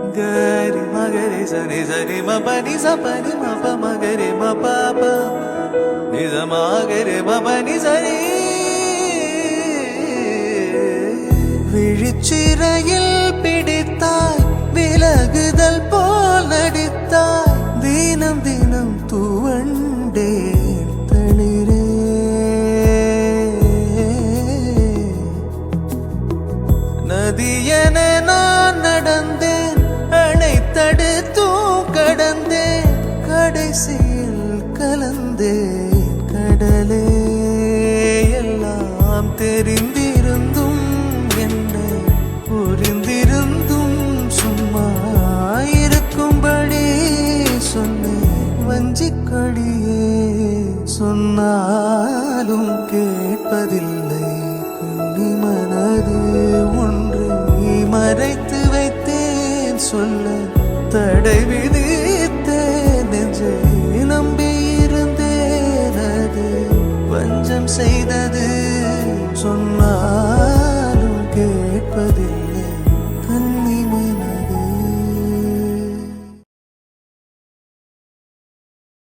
Gari magare sani sani ma pani sa pani ma pa magare ma pa pa ni sa magare ma pani sani விழிச்சிறையில் பிடித்தாய் விலகுதல் போல் நடித்தாய் தினம் தினம் தூவண்டே தளிரே நதியென நான் நடந்தேன் அணைத்தடுத்தும் கடந்தேன் கடைசியில் கலந்தேன் கடலே எல்லாம் தெரிந்திருந்தும் என்னை புரிந்திருந்தும் சும்மா இருக்கும்படி சொன்னேன் வஞ்சிக்கொடியே சொன்னாலும் கேட்பதில்லை கண்ணி மனது ஒன்றை மறைத்து வைத்தேன் சொல்ல தடை விதித்தேன் நெஞ்சை நம்பியிருந்தேன் அது வஞ்சம் செய்தது சொன்னார்